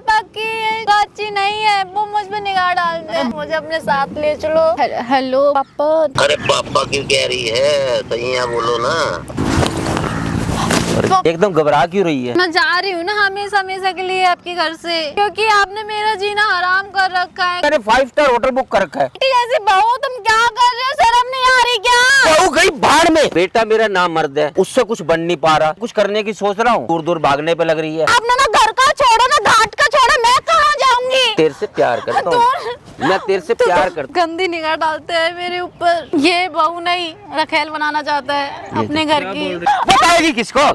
पापा की अच्छी नहीं है, वो मुझ पे निगाह डालते हैं, मुझे अपने साथ ले चलो। हेलो पापा। अरे पापा क्यों कह रही है, सही है बोलो ना। एकदम घबरा क्यों रही है? मैं जा रही हूँ ना हमेशा हमेशा के लिए आपके घर से, क्योंकि आपने मेरा जीना हराम कर रखा है। मैंने 5 स्टार होटल बुक कर रखा है। जैसे बहू तुम क्या कर रहे हो, शर्म नहीं आ रही क्या? बहू गई भाड़ में। बेटा मेरा नाम मर्द है, उससे कुछ बन नहीं पा रहा, कुछ करने की सोच रहा हूँ, दूर दूर भागने पे लग रही है। आपने ना घर का छोड़ो ना घाट का छोड़ो, मैं कहाँ जाऊंगी? तेरे से प्यार करता हूँ मैं, तेरे से प्यार करता हूँ। गंदी निगाह डालते हैं मेरे ऊपर। ये बहू नहीं रखेल बनाना चाहता है अपने घर की। बताएगी किसको?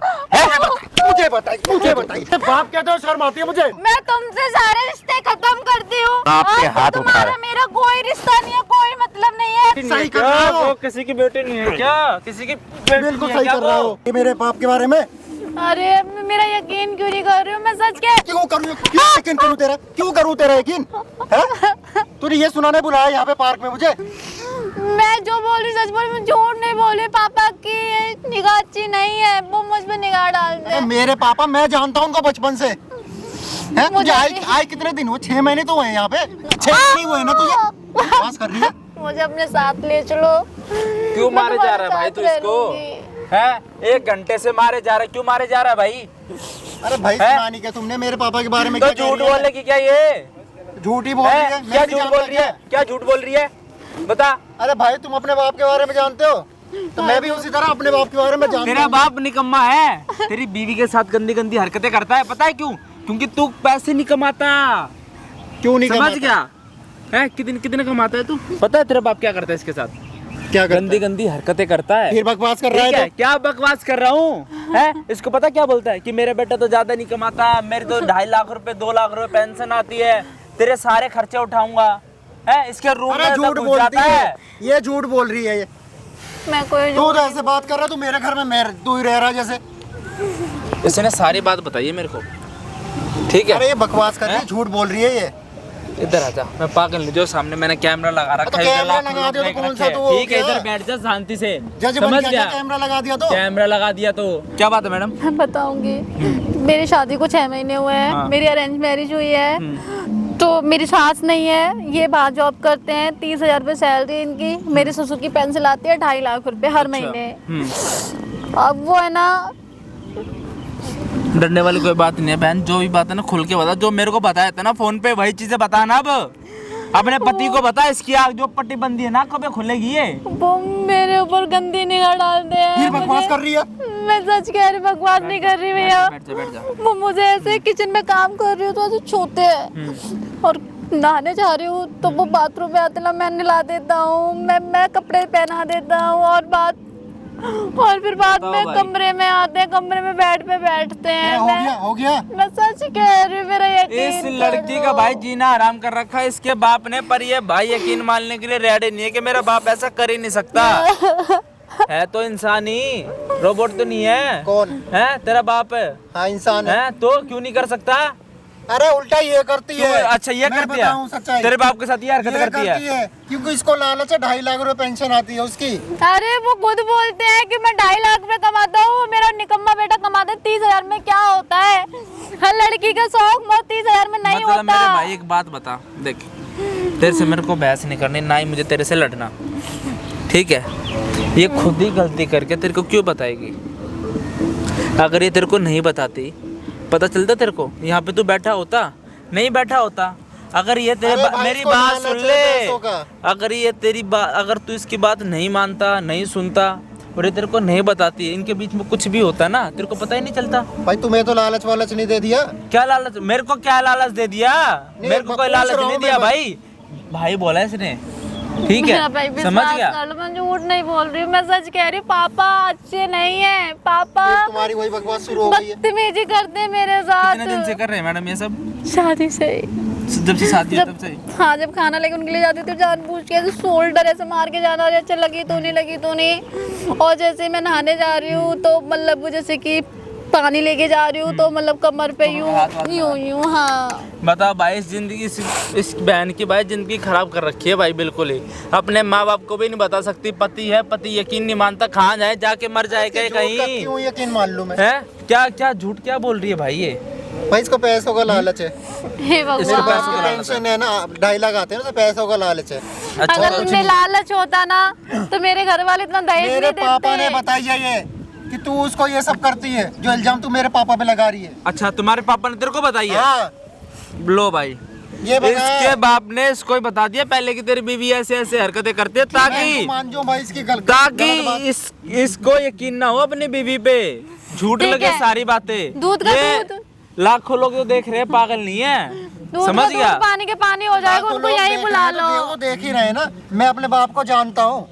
मुझे बताइए बाप कहते हो, शर्म आती है मुझे। मैं तुमसे सारे रिश्ते खत्म करती हूँ। आपके हाथ उठा तुम्हारा रहा। मेरा कोई रिश्ता नहीं है, कोई मतलब नहीं है। सही कर रहा हो, किसी की बेटी नहीं है क्या? किसी की बेटी बिल्कुल नहीं है सही क्या कर रहा वो? हो। ये मेरे बाप के बारे में अरे मेरा यकीन क्यों नहीं कर रही हो? मैं सच कह क्यों करूँ, क्यों यकीन करूँ तेरा, क्यों करूँ तेरा यकीन? तूने ये सुनाने बुलाया यहाँ पे पार्क में मुझे? मैं जो बोल रही सच बोल रही, मैं झूठ नहीं बोल रही। पापा की निगाह अच्छी नहीं है, वो मुझ पे निगाह डालते अरे हैं। मेरे पापा, मैं जानता हूँ उनको बचपन से। हैं? तुझे आए कितने दिन हुए? 6 महीने तो हुए यहाँ पे। 6 महीने हुए ना तुझे? बकवास कर रही है। मुझे अपने साथ ले चलो। क्यों मारे जा रहा है भाई तू इसको? है 1 घंटे से मारे जा रहा है, क्यों मारे जा रहा है भाई? अरे भाई सुना नहीं क्या तुमने मेरे पापा के बारे में? तो क्या कह झूठ रही है? बोलने की क्या ये? झूठ ही बोल रही है। क्या मैं भी झूठ जानता बोल रही है? क्या झूठ बोल रही है? बता। अरे भाई तुम अपने बाप के बारे में जानते हो, तो मैं भी उसी तरह अपने बाप के बारे में जानता तेरा हूँ। बाप निकम्मा है, तेरी बीवी के साथ गंदी गंदी हरकतें करता है। पता है क्यों? क्योंकि तू पैसे नहीं कमाता। क्यों नहीं समझ कमाता? गया? है कितने कमाता है तू? पता है तेरा बाप क्या करता है इसके साथ? क्या करता गंदी है? गंदी हरकतें करता है। फिर बकवास कर रहा ठीक है है, क्या बकवास कर रहा हूँ? है इसको पता क्या बोलता है कि मेरा बेटा तो ज्यादा नहीं कमाता, मेरे तो 2.5 लाख रुपए 2 लाख रुपए पेंशन आती है, तेरे सारे खर्चे उठाऊंगा। है इसके रूम अरे में झूठ सब घुस बोलती जाता है, है। ये झूठ बोल रही है। ये मैं कोई तू तो ऐसे बात कर रहा है, तू मेरे घर में मैं तू ही रह रहा है जैसे। इसने सारी बात बताई है मेरे को, ठीक है? अरे ये बकवास कर रही है, झूठ बोल रही है ये। इधर आ जा, मैं पागल नहीं, जो सामने मैंने कैमरा लगा रखा तो है, कैमरा लाख लगा दिया तो रुपए कौन सा रखे। तो हो ठीक है, गया? इधर बैठ जा शांति से। जज बन समझ गया गया? क्या? कैमरा लगा दिया तो? कैमरा लगा दिया तो क्या बात है मैडम? मैं बताऊंगी। मेरी शादी को 6 महीने हुए हैं। हाँ। मेरी अरेंज मैरिज हुई है। तो मेरी सास नहीं है, ये बाहर जॉब करते हैं। 30,000 रुपये सैलरी इनकी। मेरे ससुर की पेंशन आती है 2.5 लाख रुपए हर महीने। अब वो है ना, डरने वाली कोई बात नहीं है बहन, जो भी बात है ना खुल के बता। जो मेरे को बताया था ना फोन पे वही चीजें बता ना। अब अपने पति को बता, इसकी आग जो पट्टी बंदी है ना कब खुलेगी ये? वो मेरे ऊपर गंदी निगाह डालते हैं। फिर बकवास कर रही है। मैं सच कह रही, बकवास नहीं कर रही भैया। बैठ जा, बैठ जा। वो मुझे ऐसे किचन में काम कर रही हूँ तो ऐसे छूते हैं, और नहाने जा रही हूँ तो वो बाथरूम में आते ना मैं नहला देता हूँ, मैं कपड़े पहना देता हूँ, और फिर बाद बताओ में भाई। कमरे में आते हैं, कमरे में बेड पे बैठते हैं। हो गया। मैं सच कह रही हूँ, मेरा इस यकीन लड़की का भाई जीना आराम कर रखा है इसके बाप ने, पर ये भाई यकीन मानने के लिए रेडी नहीं है कि मेरा बाप ऐसा कर ही नहीं सकता। है तो इंसान ही, रोबोट तो नहीं है। कौन है? तेरा बाप है। हाँ इंसान है। तो क्यों नहीं कर सकता? अरे उल्टा ये करती है। अच्छा ये मैं करती है? बताऊं सच्चाई। तेरे बाप के साथ ये हरकत ये करती है? क्योंकि इसको लालच है, 2.5 लाख रुपए पेंशन आती है उसकी। अरे वो खुद बोलते हैं कि मैं 2.5 लाख रुपए कमाता हूँ, मेरा निकम्मा बेटा कमाता है 30,000 में। क्या होता है? हर लड़की का शौक 30,000 में नहीं मतलब मेरे होता। भाई एक बात बता, देख तेरे से मेरे को बहस नहीं करनी, ना ही मुझे तेरे से लड़ना, ठीक है? ये खुद ही गलती करके तेरे को क्यों बताएगी? अगर ये तेरे को नहीं बताती, पता चलता तेरे को, यहाँ पे तू बैठा होता? नहीं बैठा होता। अगर ये तेरे अरे भाई, मेरी इसको बात लालच सुन है ले, पैसों का। अगर ये तेरी बात, अगर तू इसकी बात नहीं मानता, नहीं सुनता, और ये तेरे को नहीं बताती, इनके बीच में कुछ भी होता ना, तेरे को पता ही नहीं चलता। भाई तुम्हें तो लालच वालच नहीं दे दिया? क्या लालच? मेरे को क्या लालच दे दिया? नहीं, मेरे को कोई पूछ लालच रहा नहीं हूँ दिया मैं भाई। भाई बोला इसने, ठीक मेरा भाई है? समझ विश्वास गया? कर लो, मैं झूठ नहीं बोल रही हूँ, मैं सच कह रही हूँ। पापा अच्छे नहीं है। पापा फिर तुम्हारी वही बकवास शुरू हो गई है। बदतमीजी करते हैं मेरे साथ। कितने दिन से कर रहे हैं मैडम ये सब? शादी से जब से शादी है तब से? हाँ, जब खाना लेके उनके लिए जाती थी जानबूझ के ऐसे शोल्डर ऐसे मार के जाना, अरे अच्छा लगी तो नहीं, लगी तो नहीं। और जैसे मैं नहाने जा रही हूँ तो मतलब वो जैसे कि पानी लेके जा रही हूँ तो मतलब कमर पे यूं यूं यूं। हाँ बताओ भाई, इस जिंदगी इस बहन की भाई जिंदगी खराब कर रखी है भाई, बिल्कुल ही। अपने माँ बाप को भी नहीं बता सकती, पति है, पति यकीन नहीं मानता, कहाँ जाए, जाके मर जाएगा झूठ का कहीं। क्यों यकीन मान लूं मैं? है क्या क्या झूठ क्या बोल रही है भाई ये? भाई इसको पैसों का लालच है। हे मेरे भगवान, बाप की पेंशन है ना 2.5 लाख आते हैं ना, तो पैसों का लालच है। अगर तुमने लालच होता ना तो मेरे घर वाले इतना दहेज मेरे नहीं देते। पापा ने बताया ये कि तू उसको ये सब करती है, जो इल्जाम तू मेरे पापा पे लगा रही है। अच्छा तुम्हारे पापा ने तेरे को बताई है? हाँ लो भाई, ये बताया। इसके बाप ने इसको ही बता दिया पहले कि तेरी बीवी ऐसे ऐसे हरकतें करती है, ताकि मान जो भाई इसकी गलत ताकि इसको यकीन ना हो अपनी बीवी पे, झूठ ठीक लगे है। सारी बातें। दूध का ये दूध। लाखों लोग जो देख रहे हैं पागल नहीं है, दूध समझ का गया? दूध, पानी के पानी हो जाएगा, उनको यही बुला लो। वो देख ही रहे ना, मैं अपने बाप को जानता हूँ,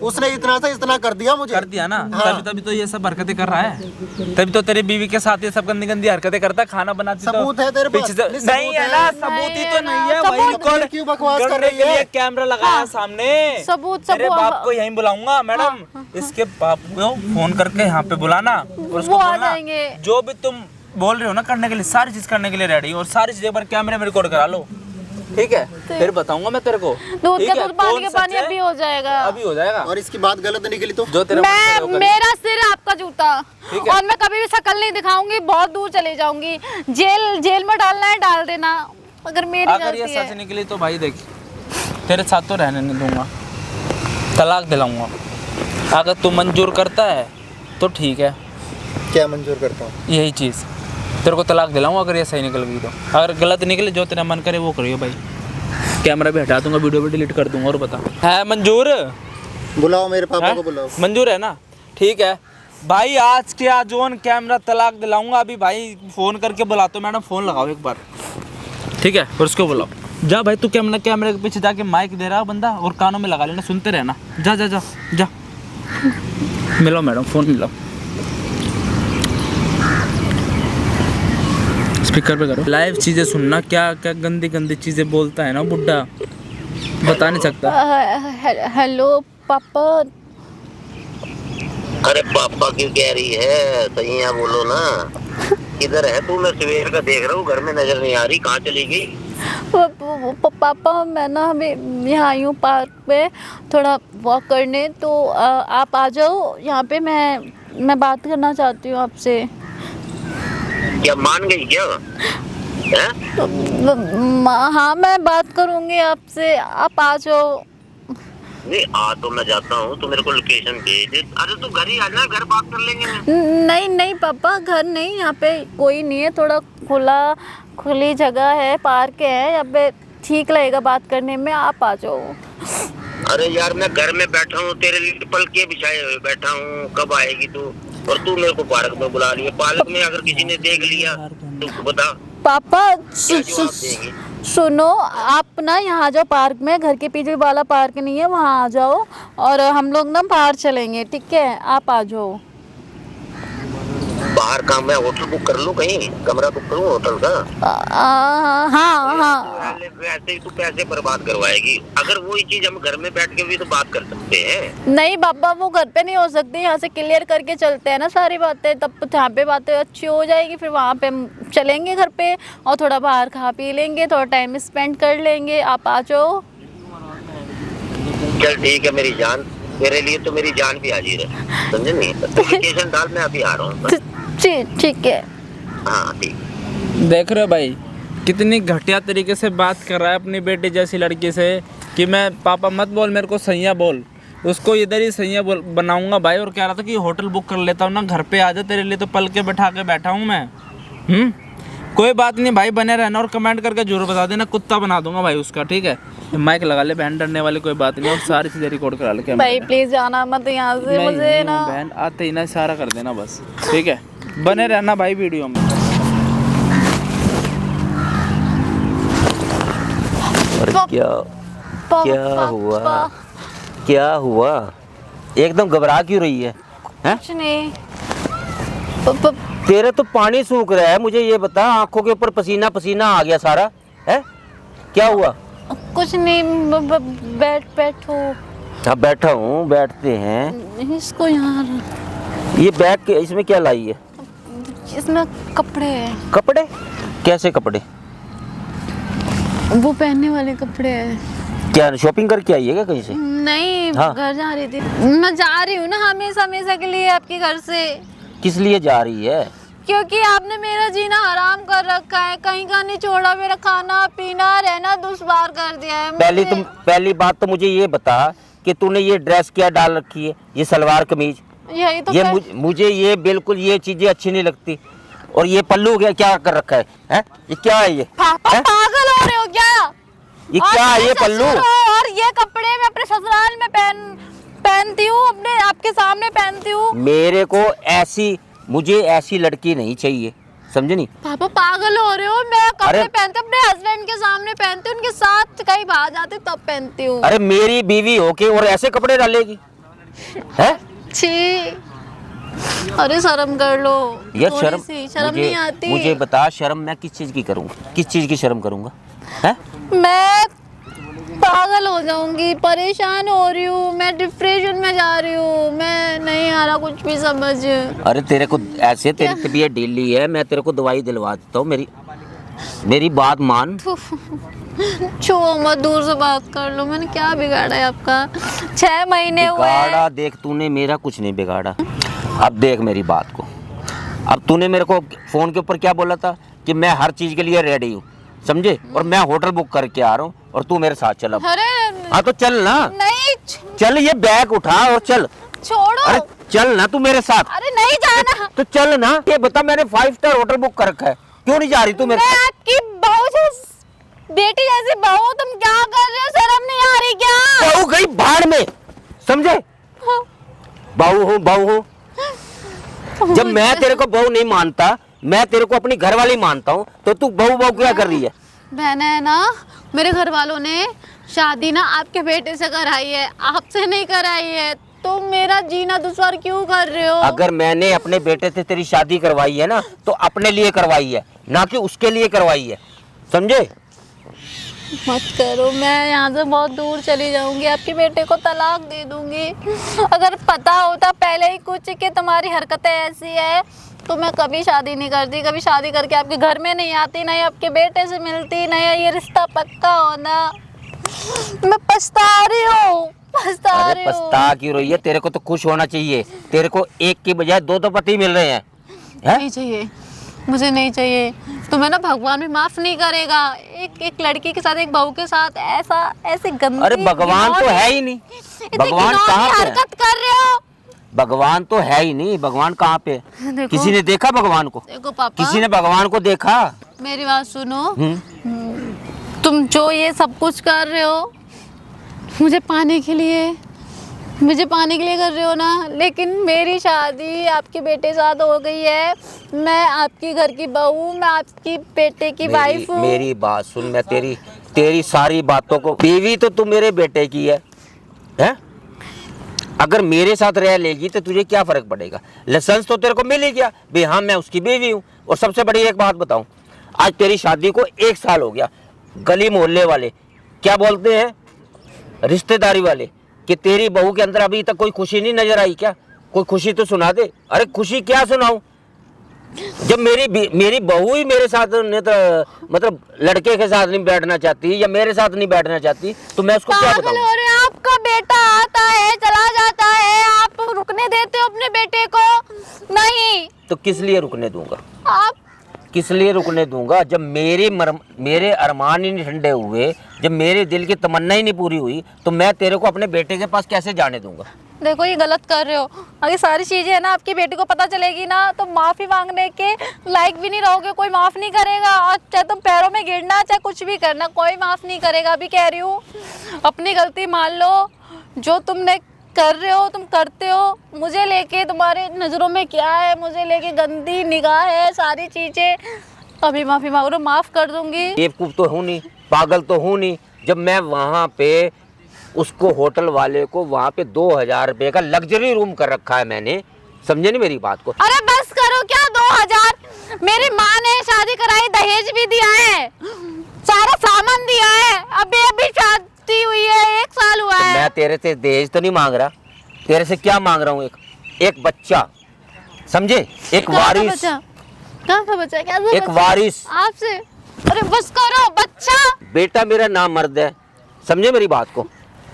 उसने इतना से इतना कर दिया मुझे। कर दिया ना, हाँ। तभी तो ये सब हरकतें कर रहा है, तभी तो तेरी बीवी के साथ ये सब गंदी गंदी हरकतें करता है, खाना बनाती तो सबूत है तेरे पास? पीछे से नहीं, सबूत नहीं है है। ना, सबूत ही तो नहीं है। वही सबूत रिकॉर्ड क्यों बकवास कर करने रही के लिए है? कैमरा लगाया सामने। सबूत तेरे बाप को यहीं बुलाऊंगा मैडम, इसके बाप को फोन करके यहाँ पे बुलाना और उसको वो आ बोलना जाएंगे। जो भी तुम बोल रहे हो ना करने के लिए, सारी चीज करने के लिए रेडी, और सारी चीजें पर कैमरे में रिकॉर्ड करा लो, ठीक है? फिर बताऊंगा मैं तेरे को। दूध ठीक का है? दूध, पानी कौन के सच पानी है? अभी हो जाएगा। अभी हो जाएगा। और इसकी बात गलत निकली तो जो तेरा मन करे वो कर। मेरा सिर आपका जूता, ठीक है। और मैं कभी भी शक्ल नहीं दिखाऊंगी, बहुत दूर चली जाऊंगी। जेल में डालना है डाल देना, अगर मेरी अगर ये गलती सच है। निकली तो भाई देख, तेरे साथ तो रहने नहीं दूंगा, तलाक दिलाऊंगा। अगर तू मंजूर करता है तो ठीक है, क्या मंजूर करता हूँ? यही चीज़ तेरे को तलाक दिलाऊंगा अगर ये सही निकल गई तो। अगर गलत निकले, जो तेरा मन करे वो करियो भाई, कैमरा भी हटा दूंगा, वीडियो भी डिलीट कर दूंगा। और बता, है मंजूर? बुलाओ मेरे पापा है? को बुलाओ। मंजूर है ना? ठीक है भाई, आज के आज ऑन कैमरा तलाक दिलाऊंगा। अभी भाई फ़ोन करके बुलाता हूं, मैडम फ़ोन लगाओ एक बार, ठीक है? और उसको बुलाओ। जा भाई, तू कैमरे के पीछे जाके माइक दे रहा बंदा, और कानों में लगा लेना, सुनते रहना। जा जा जा जा, मिलो मैडम, फ़ोन मिलाओ, स्पीकर पे करो। लाइव चीज़ें सुनना, क्या क्या गंदी गंदी चीज़ें बोलता है ना बुड्ढा, बता नहीं सकता। हेलो पापा। अरे पापा क्यों कह रही है? सही है बोलो ना। किधर है तू? मैं सवेर का देख रहा हूँ, घर में नजर नहीं आ रही, कहाँ चली गई? पापा मैं ना अभी यहाँ आई हूँ पार्क पे थोड़ा वॉक करने, तो आप आ जाओ यहाँ पे, मैं बात करना चाहती हूँ आपसे। क्या मान गई क्या? हैं? हाँ मैं बात करूँगी आपसे, आप आ जाओ। नहीं आ तो मैं जाता हूँ, तो मेरे को लोकेशन भेज दे। अरे तू घर ही आ जा, घर बात कर लेंगे ना। नहीं पापा, घर नहीं, यहाँ पे कोई नहीं है, थोड़ा खुली जगह है, पार्क है, यहाँ पे ठीक लगेगा बात करने में, आप आ जाओ। अरे यार मैं घर में बैठा हूँ, तेरे लिए पल के बिछाए हुए बैठा हूँ, कब आएगी तू? और तू मेरे को पार्क में बुला रही है। पार्क में अगर किसी ने देख लिया तो बता पापा क्या जवाब देगी? सुनो, आप ना यहाँ आ जाओ पार्क में, घर के पीछे वाला पार्क नहीं है, वहाँ आ जाओ, और हम लोग ना बाहर चलेंगे, ठीक है? आप आ जाओ। बाहर का मैं होटल बुक कर लूँ, कहीं कमरा बुक करूँ होटल का? हाँ। वैसे ही तू पैसे बर्बाद करवाएगी। अगर वही चीज हम घर में बैठ के भी तो बात कर सकते हैं। नहीं पापा, वो घर पे नहीं हो सकती, यहाँ से क्लियर करके चलते हैं ना सारी बातें, तब यहाँ पे बातें अच्छी हो जाएगी, फिर वहाँ पे हम चलेंगे घर पे, और थोड़ा बाहर खा पी लेंगे, थोड़ा टाइम स्पेंड कर लेंगे। आप आ जाओ। चल ठीक है मेरी जान, तेरे लिए तो मेरी जान भी हाजिर है, समझे नहीं? तो लोकेशन डाल, मैं अभी आ रहा हूँ। ठीक है। हाँ ठीक। देख रहे हो भाई, कितनी घटिया तरीके से बात कर रहा है अपनी बेटी जैसी लड़की से, कि मैं पापा मत बोल, मेरे को सैया बोल। उसको इधर ही सैया बोल बनाऊंगा भाई, और कह रहा था कि होटल बुक कर लेता हूँ ना, घर पे आ जा, तेरे लिए तो पल के बैठा के बैठा हूँ मैं। कोई बात नहीं भाई, बने रहना, और कमेंट करके जरूर बता देना, कुत्ता बना दूंगा भाई उसका, ठीक है? माइक लगा ले बहन, डरने वाली कोई बात नहीं, और सारी चीज़ें रिकॉर्ड करा ले। भाई प्लीज जाना मत यहाँ से, मुझे ना बहन आते ही ना इशारा कर देना बस, ठीक है? बने रहना भाई वीडियो में। और क्या हुआ? एकदम घबरा क्यों रही है? हैं? कुछ नहीं। तेरे तो पानी सूख रहा है, मुझे ये बता, आंखों के ऊपर पसीना पसीना आ गया सारा, है? क्या हुआ? कुछ नहीं, बैठो। हाँ बैठा हूँ, बैठते हैं। इसको यहाँ, ये बैग के इसमें क्या लाई है? इसमें कपड़े हैं। कपड़े? कैसे कपड़े? वो पहनने वाले कपड़े हैं। क्या शॉपिंग करके आई है क्या कहीं से? नहीं, हाँ। घर जा रही थी। मैं जा रही हूँ ना हमेशा के लिए आपके घर से। किस लिए जा रही है? क्योंकि आपने मेरा जीना हराम कर रखा है, कहीं का नहीं छोड़ा, मेरा खाना पीना रहना दुश्वार कर दिया है मुझे। पहली बात तो मुझे ये बता कि तूने ये ड्रेस क्या डाल रखी है, ये सलवार कमीज, यही तो ये मुझे ये बिल्कुल ये चीजें अच्छी नहीं लगती। और ये पल्लू क्या कर रखा है, हैं? ये क्या है ये? पापा हैं? पागल हो रहे हो क्या? ये और क्या है मेरे ये पल्लू? ससुर हो, और ये कपड़े मैं अपने ससुराल में पहनती हूँ, अपने आपके सामने पहनती हूँ। मुझे ऐसी लड़की नहीं चाहिए, समझे नहीं? पापा पागल हो रहे हो, मैं कपड़े अरे- पहनती हूँ अपने हस्बैंड के सामने पहनती हूँ, उनके साथ कहीं बाहर जाती तब पहनती हूँ। अरे मेरी बीवी होके और ऐसे कपड़े डालेगी, हैं? छी, अरे शर्म कर लो, ये थोड़ी सी शर्म नहीं आती? मुझे बता, शर्म मैं किस चीज की करूंगा, किस चीज की शर्म करूंगा, हैं? मैं पागल हो जाऊंगी, परेशान हो रही हूँ, मैं डिप्रेशन में जा रही हूँ, मैं नहीं आ रहा कुछ भी समझ। अरे तेरे को ऐसे, तेरी तबीयत ढीली है, मैं तेरे को दवाई दिलवा देता हूँ, मेरी बात मान। छो मत, दूर से बात कर लो, मैंने क्या बिगाड़ा है आपका? 6 महीने हुए बिगाड़ा देख, तूने मेरा कुछ नहीं बिगाड़ा। अब देख मेरी बात को, अब तूने मेरे को फोन के ऊपर क्या बोला था कि मैं हर चीज के लिए रेडी हूँ, समझे? और मैं होटल बुक करके आ रहा हूँ और तू मेरे साथ चल। अब अरे हाँ तो चल ना, नहीं, चल ये बैग उठा और चल। छोड़ो। अरे चल ना तू मेरे साथ। अरे नहीं जाना। तो चल ना, ये बता, मैंने 5 स्टार होटल बुक कर रखा है, क्यों नहीं जा रही तू मेरे मैं साथ? आपकी बहू बेटी जैसी बहू, तुम क्या कर रहे हो? शर्म नहीं आ रही क्या? बहू गई भाड़ में, समझे? बहू हूँ। जब मैं तेरे को बहू नहीं मानता, मैं तेरे को अपनी घर वाली मानता हूँ, तो तू बहू क्या कर रही है? बहन है ना, मेरे घर वालों ने शादी ना आपके बेटे से कराई है, आपसे नहीं कराई है, तो मेरा जीना दुश्वार क्यों कर रहे हो? अगर मैंने अपने बेटे से तेरी शादी करवाई है ना, तो अपने लिए करवाई है, ना कि उसके लिए करवाई है, समझे? मत करो, मैं यहाँ से बहुत दूर चली जाऊंगी, आपके बेटे को तलाक दे दूंगी। अगर पता होता पहले ही कुछ कि तुम्हारी हरकतें ऐसी है, तो मैं कभी शादी नहीं करती, कभी शादी करके आपके घर में नहीं आती, नहीं आपके बेटे से मिलती, नहीं ये रिश्ता पक्का होना। मैं पछता रही हूँ, पछता रही हूँ। पछता क्यों रही है? तेरे को तो खुश होना चाहिए, तेरे को एक की बजाय 2 पति मिल रहे हैं, हैं? नहीं चाहिए, मुझे नहीं चाहिए। तुम्हें ना भगवान भी माफ नहीं करेगा, एक लड़की के साथ, एक बहू के साथ ऐसे गंदी। अरे भगवान तो है ही नहीं, भगवान कहाँ पे है? हरकत कर रहे हो। भगवान तो है ही नहीं, भगवान कहाँ पे? किसी ने देखा भगवान को? देखो पापा, किसी ने भगवान को देखा? मेरी बात सुनो, तुम जो ये सब कुछ कर रहे हो मुझे पाने के लिए कर रहे हो ना, लेकिन मेरी शादी आपके बेटे साथ हो गई है, मैं आपकी घर की बहू, मैं आपकी बेटे की वाइफ हूँ। मेरी बात सुन, मैं तेरी सारी बातों को, बीवी तो तू मेरे बेटे की है, हैं? अगर मेरे साथ रह लेगी तो तुझे क्या फर्क पड़ेगा? लाइसेंस तो तेरे को मिल ही गया भाई, हाँ मैं उसकी बीवी हूँ। और सबसे बड़ी एक बात बताऊं, आज तेरी शादी को 1 साल हो गया, गली मोहल्ले वाले क्या बोलते हैं, रिश्तेदारी वाले, कि तेरी बहू के अंदर अभी तक कोई खुशी नहीं नजर आई क्या? कोई खुशी तो सुना दे। अरे खुशी क्या सुनाऊं, जब मेरी बहू ही मेरे साथ नहीं, तो मतलब लड़के के साथ नहीं बैठना चाहती या मेरे साथ नहीं बैठना चाहती, तो मैं उसको क्या पागल बताऊं? हो रहे हैं, आपका बेटा आता है चला जाता है, आप रुकने देते हो अपने बेटे को? नहीं। तो किस लिए रुकने दूंगा? आप किस लिए रुकने दूंगा? जब मेरे अरमान ही नहीं ठंडे हुए, जब मेरे दिल की तमन्ना ही नहीं पूरी हुई, तो मैं तेरे को अपने बेटे के पास कैसे जाने दूंगा? देखो ये गलत कर रहे हो, अगर सारी चीजें है ना आपकी बेटी को पता चलेगी ना, तो माफी मांगने के लायक भी नहीं रहोगे, कोई माफ नहीं करेगा। और चाहे तुम पैरों में गिरना, चाहे कुछ भी करना, कोई माफ नहीं करेगा। अभी कह रही हूँ, अपनी गलती मान लो, जो तुमने कर रहे हो तुम करते हो, मुझे लेके तुम्हारे नज़रों में क्या है, मुझे लेके गंदी निगाह है, सारी चीजें। अभी माफी मांग रहा, माफ कर दूंगी। बेवकूफ तो हूँ नहीं, पागल तो हूँ नहीं। जब मैं वहाँ पे उसको, होटल वाले को, वहाँ पे 2000 रुपये का लग्जरी रूम कर रखा है मैंने, समझे नहीं मेरी बात को? अरे बस करो, क्या 2000? मेरी माँ ने शादी कराई, दहेज भी दिया है, सारा सामान दिया है, अभी शादी हुई है, 1 साल हुआ है। मैं तेरे से दहेज तो नहीं मांग रहा, तेरे से क्या मांग रहा हूँ? एक बच्चा, समझे? एक वारिस, कहाँ का बच्चा? क्या एक वारिस आपसे? अरे बस करो, बच्चा। बेटा मेरा नाम मर्द है, समझे मेरी बात को?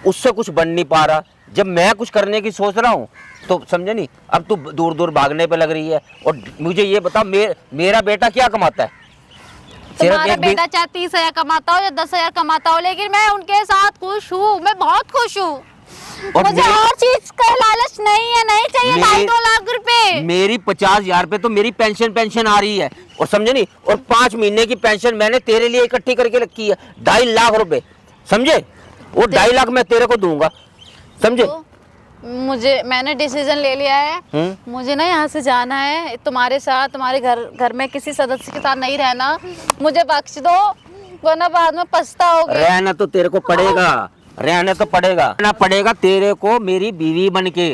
उससे कुछ बन नहीं पा रहा, जब मैं कुछ करने की सोच रहा हूँ तो समझे नहीं, अब तू दूर दूर भागने पे लग रही है। और मुझे ये बता, मेरा बेटा क्या कमाता है? तुम्हारा बेटा चाहे 30,000 कमाता हो या 10,000 कमाता हो, लेकिन मैं उनके साथ खुश हूँ, मैं बहुत खुश हूँ। मुझे और चीज का लालच नहीं है, नहीं चाहिए 2.5 लाख रुपए। मेरी 50,000 पे तो मेरी पेंशन आ रही है, और समझे नहीं, और 5 महीने की पेंशन मैंने तेरे लिए इकट्ठी करके रखी है, 2.5 लाख रुपए, समझे? वो 2.5 लाख मैं तेरे को दूंगा, समझे? मैंने डिसीजन ले लिया है, मुझे ना यहाँ से जाना है, तुम्हारे साथ, तुम्हारे घर में किसी सदस्य के साथ नहीं रहना। मुझे बख्श दो, वरना बाद में पछताओगे। रहना तो तेरे को पड़ेगा, रहना तो पड़ेगा तेरे को, मेरी बीवी बन के,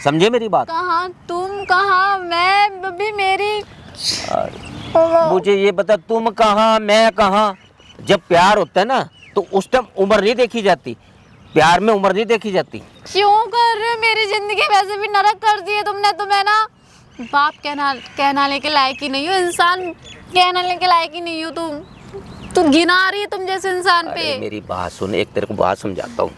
समझे मेरी बात? कहाँ तुम, कहाँ मैं, भी मेरी। मुझे ये बता, तुम कहाँ मैं कहाँ? जब प्यार होता है ना तो उस टाइम उम्र नहीं देखी जाती, प्यार में उम्र नहीं देखी जाती। क्यों कर रहे हो? मेरी जिंदगी वैसे भी नरक कर दी है तुमने। तुम्हें ना बाप कहना के लायक ही नहीं हो, इंसान कहने के लायक ही नहीं हो तुम गिना रही है तुम जैसे इंसान पे। मेरी बात सुन, एक तेरे को बात समझाता हूँ,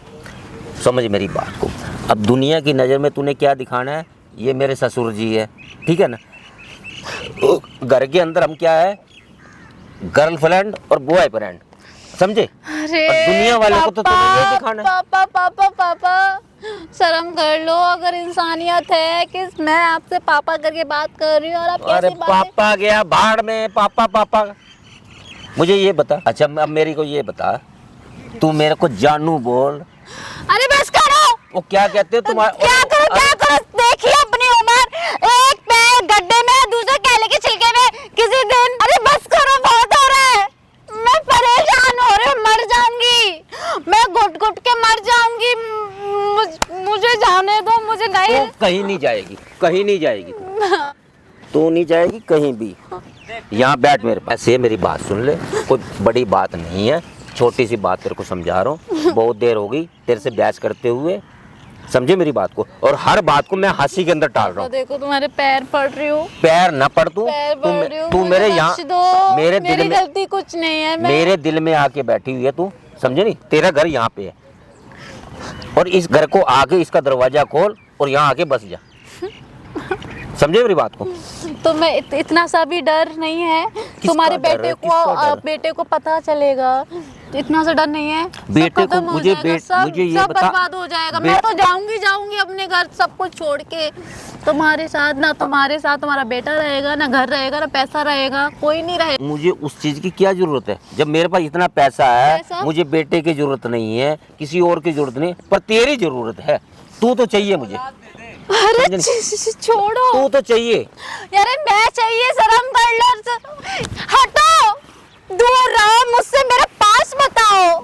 समझ मेरी बात को। अब दुनिया की नज़र में तूने क्या दिखाना है? ये मेरे ससुर जी है, ठीक है ना? घर के अंदर हम क्या है, गर्लफ्रेंड और बॉयफ्रेंड, समझे? अरे दुनिया वाले को तो तुम्हें ये दिखाना है। पापा शर्म कर लो, अगर इंसानियत है कि मैं आपसे पापा करके बात कर रही हूँ और आप अरे कैसी बातें। पापा गया भाड़ में, पापा। मुझे ये बता, अच्छा अब मेरी को ये बता, तू मेरे को जानू बोल। अरे बस करो। वो क्या कहते हो तुम्हारा? क्या करो? देखिए अपनी उम्र, एक पैर गड्ढे में, दूसरा केले के छिलके में किसी दिन। अरे बस करो, बहुत हो रहा है, मैं परेशान हो रही हूँ, मर जाऊंगी मैं, घुट के मर जाऊंगी। मुझे जाने दो, मुझे नहीं। तो कहीं नहीं जाएगी, कहीं नहीं जाएगी, तू नहीं जाएगी कहीं भी। यहाँ बैठ मेरे पास, ये मेरी बात सुन ले, कोई बड़ी बात नहीं है, छोटी सी बात तेरे को समझा रहा हूँ। बहुत देर हो गई तेरे से बहस करते हुए, समझे मेरी बात को? और हर बात को मैं हंसी के अंदर टाल रहा हूँ। देखो तुम्हारे पैर पड़ रही हूँ। पैर ना पड़, तू मेरे यहाँ, मेरे दिल में गलती कुछ नहीं है, मेरे दिल में आके बैठी हुई है तू, समझे नहीं? तेरा घर यहाँ पे है, और इस घर को आके इसका दरवाजा खोल और यहाँ आके बस जा, समझे मेरी बात को? तो मैं इतना सा भी डर नहीं है? तुम्हारे बेटे को पता चलेगा, इतना सा डर नहीं है? बेटे को मुझे ये बता, बर्बाद हो जाएगा। मैं तो जाऊंगी अपने घर, सब कुछ छोड़ के तुम्हारे साथ। ना तुम्हारे साथ तुम्हारा बेटा रहेगा, ना घर रहेगा, ना पैसा रहेगा, कोई नहीं रहेगा। मुझे उस चीज की क्या जरूरत है जब मेरे पास इतना पैसा है? मुझे बेटे की जरूरत नहीं है, किसी और की जरूरत नहीं, पर तेरी जरूरत है। तू तो चाहिए मुझे। अरे छोड़ो, तू तो चाहिए यार। मैं चाहिए, शर्म कर लो, हटो, दूर रहो मुझसे, मेरे पास मत आओ।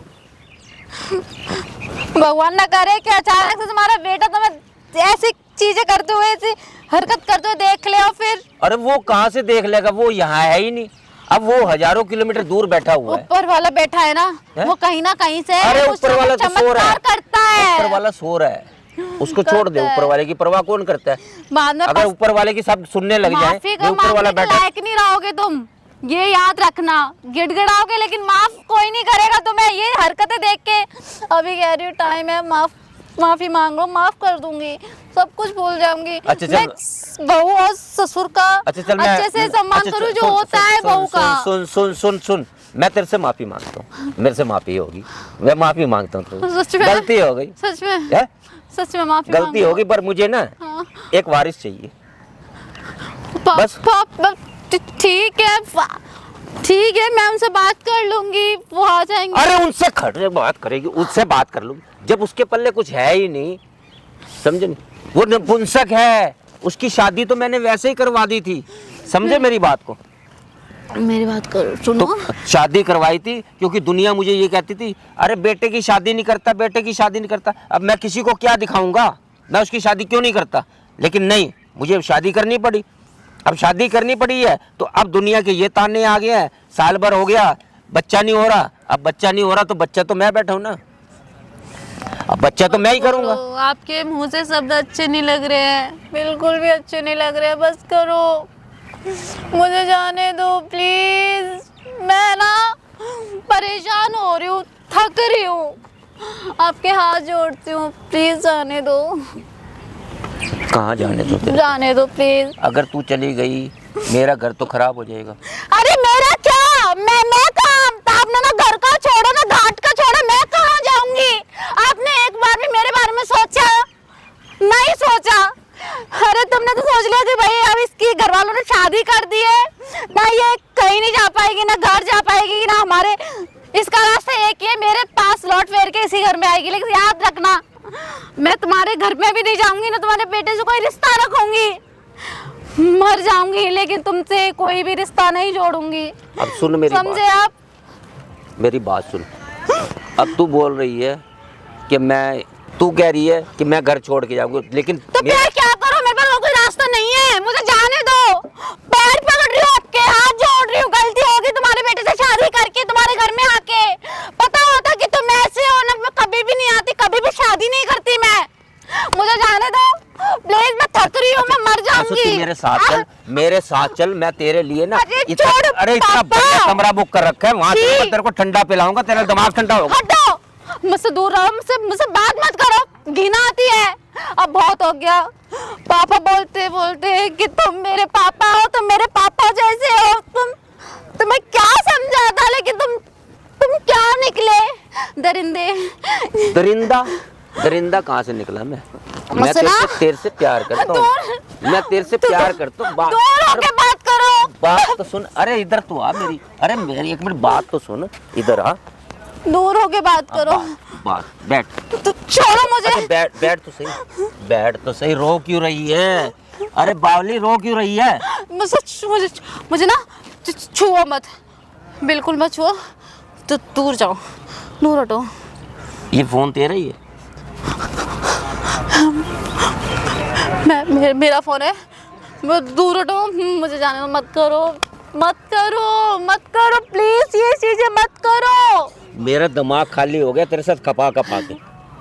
भगवान ना करे कि अचानक से तुम्हारा बेटा तुम्हें ऐसी चीजें करते हुए, ऐसी हरकत करते हुए देख ले। और फिर अरे वो कहाँ से देख लेगा, वो यहाँ है ही नहीं। अब वो हजारों किलोमीटर दूर बैठा हुआ है। ऊपर वाला बैठा है ना, वो कहीं ना कहीं से अरे ऊपर वाला तो सो रहा है, करता है। ऊपर वाला सो रहा है, उसको छोड़ दे। ऊपर वाले की परवाह कौन करता है? बाद में अगर ऊपर वाले की सब सुनने लग जाए, ऊपर वाला बैठा, लायक नहीं रहोगे तुम, ये याद रखना। गिड़गिड़ाओगे लेकिन माफ कोई नहीं करेगा तुम्हें, ये हरकतें देख के। अभी कह रही हूँ टाइम है, माफी मांग लो, माफ कर दूंगी, सब कुछ भूल जाऊंगी। अच्छा चल, बहू और ससुर का अच्छे से सम्मान करूँ जो होता है बहू का। सुन, मैं तेरे से माफी मांगता हूँ, मेरे से माफी होगी, मैं माफी मांगता हूँ। सच में गलती हो गई, सच में माफी गलती होगी, पर मुझे ना एक वारिस चाहिए बस। ठीक है, मैं उनसे बात कर लूंगी, वो आ जाएंगे। अरे उनसे खड़े बात करेगी, उससे बात कर लूंगी, जब उसके पल्ले कुछ है ही नहीं, समझे नहीं? वो नपुंसक है, उसकी शादी तो मैंने वैसे ही करवा दी थी, समझे मेरी बात को? मेरी बात करो, सुनो। तो शादी करवाई थी क्योंकि दुनिया मुझे ये कहती थी, अरे बेटे की शादी नहीं करता, बेटे की शादी नहीं करता। अब मैं किसी को क्या दिखाऊंगा, मैं उसकी शादी क्यों नहीं करता? लेकिन नहीं, मुझे शादी करनी पड़ी। अब शादी करनी पड़ी है तो अब दुनिया के ये ताने आ गए हैं, साल भर हो गया बच्चा नहीं हो रहा। अब बच्चा नहीं हो रहा तो बच्चा तो मैं बैठा हूं ना, अब बच्चा तो मैं ही करूंगा। आपके मुंह से शब्द अच्छे नहीं लग रहे हैं, बिल्कुल भी अच्छे नहीं लग रहे हैं। बस करो, मुझे जाने दो प्लीज। मैं ना परेशान हो रही हूँ, थक रही हूँ। आपके हाथ जोड़ती हूँ, प्लीज जाने दो, कहाँ जाने दो तेरे? जाने दो प्लीज। अगर तू चली गई मेरा घर तो खराब हो जाएगा। अरे मेरा क्या, मैं कहाँ, आपने ना घर का छोड़ो ना घाट का छोड़ो, मैं कहाँ जाऊंगी? आपने एक बार भी मेरे बारे में सोचा? नहीं सोचा। अरे तुमने तो सोच लिया कि भाई अब इसकी घर वालों ने शादी कर दी है ना, ये कहीं नहीं जा पाएगी, ना घर जा पाएगी, ना हमारे, इसका रास्ता एक ही है, मेरे पास लौट फेर के इसी घर में आएगी। लेकिन याद रखना, मैं तुम्हारे घर में भी नहीं जाऊंगी, ना तुम्हारे बेटे से कोई रिश्ता रखूंगी, मर जाऊंगी, लेकिन तुमसे कोई भी रिश्ता नहीं जोड़ूंगी। अब सुन मेरी समझे बात, आप? मेरी बात सुन। अब तू बोल रही है कि मैं, तू कह रही है कि मैं घर छोड़ के जाऊंगी, लेकिन तो फिर क्या करो, मेरे पास और कोई रास्ता नहीं है, मुझे जाने दो। पैर पकड़ रही हूँ आपके, हाथ जोड़ रही हूँ, गलती होगी तुम्हारे बेटे से शादी करके तुम्हारे घर में आके। पता होता कि तुम ऐसे हो ना, मैं कभी भी नहीं आती, कभी भी शादी नहीं करती मैं। मुझे जाने दो प्लीज, मैं थक रही हूँ, मैं मर जाऊंगी। तू मेरे साथ चल, मेरे साथ चल, मैं तेरे लिए ना अरे छोड़ इतना पापा। बढ़िया कमरा बुक कर रखा है, वहाँ जी। तेरे को ठंडा पिलाऊंगा, तेरा दिमाग ठंडा होगा। हटो, मुझसे दूर रहो, मुझसे बात मत करो, घिना आती है। अब बहुत हो गया। पापा बोलते बोलते कि तुम मेरे पापा हो, तुम मेरे पापा जैसे हो, तुम्हें क्या समझा था, लेकिन तुम क्या निकले? दरिंदे। दरिंदा? दरिंदा कहाँ से निकला मैं? मैं तेरे से प्यार करता हूँ, मैं तेरे से प्यार करता हूँ। दूर होके बात करो। बात तो सुन, अरे इधर तो आ मेरी, अरे मेरी एक मिनट बात तो सुन, इधर आ। दूर होके बात करो। बात बैठ। तो छोड़ो मुझे। अरे बैठ तो सही, बैठ तो सही। रो क्यों रही है? अरे बावली रो क्यों रही है? मुझे ना छुओ मत, बिल्कुल मत छुओ, तो दूर जाओ, दूर हटो। ये फोन तेरा ही है? मेरा फोन है, दूर हटो, मुझे जाने दो, मत करो, मत करो, मत करो प्लीज, ये चीजें मत करो। मेरा दिमाग खाली हो गया तेरे साथ कपा के,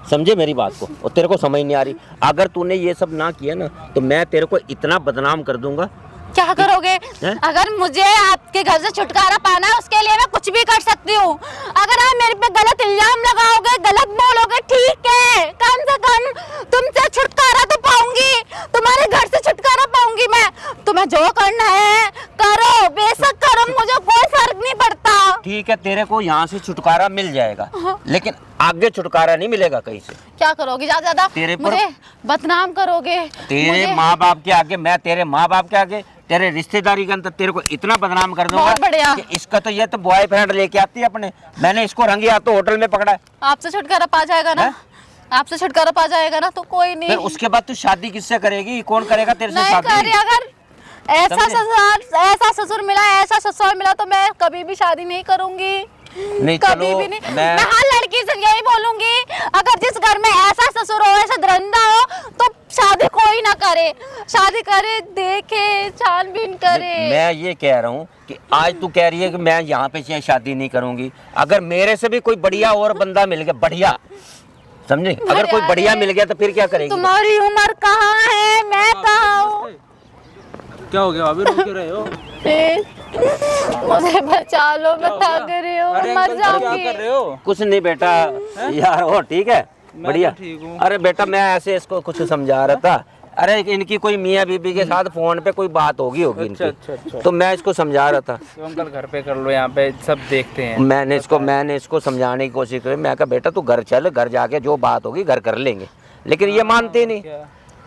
समझे मेरी बात को? और तेरे को समझ नहीं आ रही। अगर तूने ये सब ना किया ना तो मैं तेरे को इतना बदनाम कर दूंगा। क्या करोगे? अगर मुझे आपके घर से छुटकारा पाना है, उसके लिए मैं कुछ भी कर सकती हूँ। अगर आप मेरे पे गलत इल्जाम लगाओगे, गलत बोलोगे, ठीक है, कम से कम तुमसे छुटकारा तो पाऊंगी, तुम्हारे घर से छुटकारा पाऊंगी मैं। तुम्हें जो करना है करो, बेशक करो, मुझे कोई फर्क नहीं पड़ता। ठीक है, तेरे को यहाँ से छुटकारा मिल जाएगा, लेकिन आगे छुटकारा नहीं मिलेगा कहीं से। क्या करोगे? ज्यादा तेरे पर मुझे बदनाम करोगे। तेरे माँ बाप के आगे, मैं तेरे माँ बाप के आगे, तेरे रिश्तेदारी के अंदर तेरे को इतना बदनाम कर दूंगा बहुत बढ़िया। कि इसका तो ये तो बॉयफ्रेंड लेके आती है अपने, मैंने इसको रंगे हाथों होटल में पकड़ा है। आपसे छुटकारा पा जाएगा ना? आपसे छुटकारा पा जाएगा ना, तो कोई नहीं। फिर उसके बाद तू शादी किससे करेगी? कौन करेगा तेरे से शादी? नहीं, अगर ऐसा ससुर मिला, ऐसा ससुर मिला, तो मैं कभी भी शादी नहीं करूंगी। नहीं, कभी चलो, भी नहीं। मैं हर लड़की से यही बोलूंगी, अगर जिस घर में ऐसा ससुर हो, ऐसा दरिंदा हो, तो शादी कोई ना करे। शादी करे, देखे, छानबीन करे। मैं ये कह रहा हूँ कि आज तू कह रही है कि मैं यहाँ पे शादी नहीं करूंगी। अगर मेरे से भी कोई बढ़िया और बंदा मिल गया, बढ़िया, समझे, अगर कोई बढ़िया मिल गया तो फिर क्या करेगी? तुम्हारी उम्र कहाँ है, मैं कहाँ हूँ? क्या हो गया? अभी रो क्यों रहे हो? मुझे बचा लो, मैं थक रही हूँ, मर क्या जाऊंगी। कर रहे हो? कुछ नहीं बेटा, यार हो ठीक है, बढ़िया। तो ठीक हूँ। अरे बेटा मैं ऐसे इसको कुछ समझा रहा था। अरे इनकी कोई मियाँ बीबी के साथ फोन पे कोई बात होगी इनकी। अच्छा। तो मैं इसको समझा रहा था। तो अंकल घर पे कर लो, यहाँ पे सब देखते हैं। मैंने इसको समझाने की कोशिश करी। मैं कहा बेटा तू घर चल, घर जाके जो बात होगी घर कर लेंगे, लेकिन ये मानते नहीं।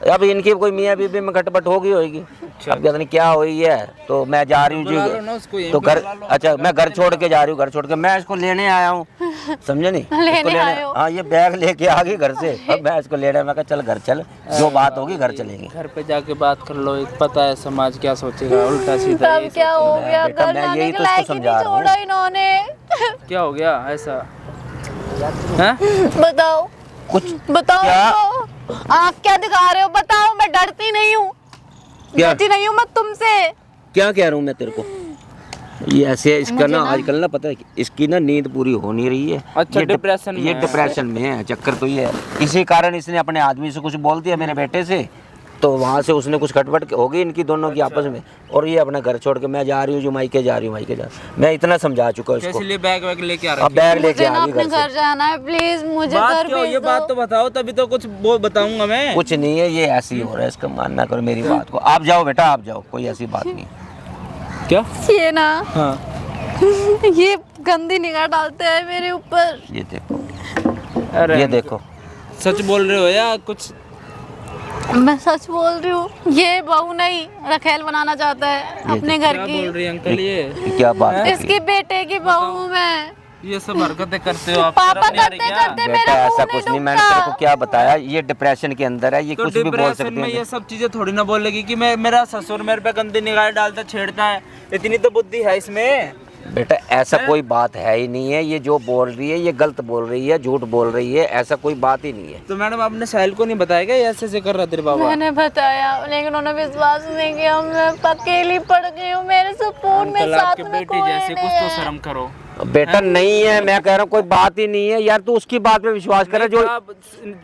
अब इनकी कोई मियाँ बीबी में खटपट होगी। अब पता नहीं क्या हुई है। तो मैं जा रही हूँ जी, तो घर, अच्छा मैं घर छोड़ के जा रही हूँ, घर छोड़ के मैं इसको लेने आया हूँ, समझे नहीं? लेने आए हो? हाँ, ये बैग लेके आ गई घर से। अब मैं इसको लेने, मैं कहा चल घर चल, जो बात होगी घर चलेंगे। घर पे जाके बात कर लो, पता है समाज क्या सोचेगा, उल्टा सीधा। तब क्या हो गया? बेटा, घर मैं जाने यही के तो लायक इसको ही समझा नहीं रहा हूँ। छोड़ा इन्होंने। क्या हो गया ऐसा? हैं? बताओ, कुछ बताओ क्या? तो। आप क्या दिखा रहे हो? बताओ, मैं डरती नहीं हूँ, क्या? डरती नहीं हूँ मैं तुमसे। क्या कह रहा हूँ मैं तेरे को? ये ऐसे इसका ना आजकल ना, पता है इसकी ना नींद पूरी हो नहीं रही है। अच्छा, ये डिप्रेशन में ये है। डिप्रेशन में है। चक्कर तो ये है, इसी कारण इसने अपने आदमी से कुछ बोल दिया, मेरे बेटे से, तो वहाँ से उसने कुछ खटपट होगी इनकी दोनों की आपस में, और ये अपना घर छोड़ के मैं जा रही हूँ जो मायके जा रही हूँ, मायके जा, मैं इतना समझा चुका हूँ इसको। इसलिए बैग वैग लेके आ रहा अब बैग लेके मुझे ना आ रही अपने घर घर से। जाना है, प्लीज मुझे बात घर क्यों, भेज ये दो। बात तो बताओ तभी तो कुछ वो बताऊंगा मैं। कुछ नहीं है, ये ऐसे ही हो रहा है, इसका मानना करो मेरी बात को। आप जाओ बेटा, आप जाओ, कोई ऐसी बात नहीं। क्या? ये ना हाँ ये गंदी निगाह डालते हैं मेरे ऊपर। ये देखो, अरे ये देखो, सच बोल रहे हो या कुछ? मैं सच बोल रही हूँ, ये बहू नहीं रखेल बनाना चाहता है अपने घर क्या की। बोल रही है अंकल ये? ये क्या बात है? इसके बेटे की बहू हूँ मैं। ये सब हरकतें करते हो आप? पापा शर्म नहीं आ रही करते क्या? करते बेटा मेरा ऐसा मुंह कुछ नहीं नहीं, मैंने तेरे को दुखता। क्या बताया, ये डिप्रेशन के अंदर है, ये तो कुछ भी बोल डिप्रेशन सकते में ये हैं। सब चीजें थोड़ी ना बोलेगी कि मैं, मेरा ससुर मेरे पे गंदी निगाह डालता छेड़ता है, इतनी तो बुद्धि है इसमें। बेटा ऐसा कोई बात है ही नहीं है, ये जो बोल रही है ये गलत बोल रही है, झूठ बोल रही है, ऐसा कोई बात ही नहीं है। तो मैडम आपने साहिल को नहीं बताया क्या ये ऐसे ऐसे कर रहा तेरे बाबा? मैंने बताया लेकिन उन्होंने विश्वास नहीं किया। मैं अकेली पड़ गई हूँ, मेरे सपोर्ट में अंकल साथ आपके में बेटी कोई जैसे कुछ नहीं तो है। शर्म करो। बेटा नहीं है, मैं कह रहा हूँ कोई बात ही नहीं है यार, तू उसकी बात पे विश्वास करे जो आप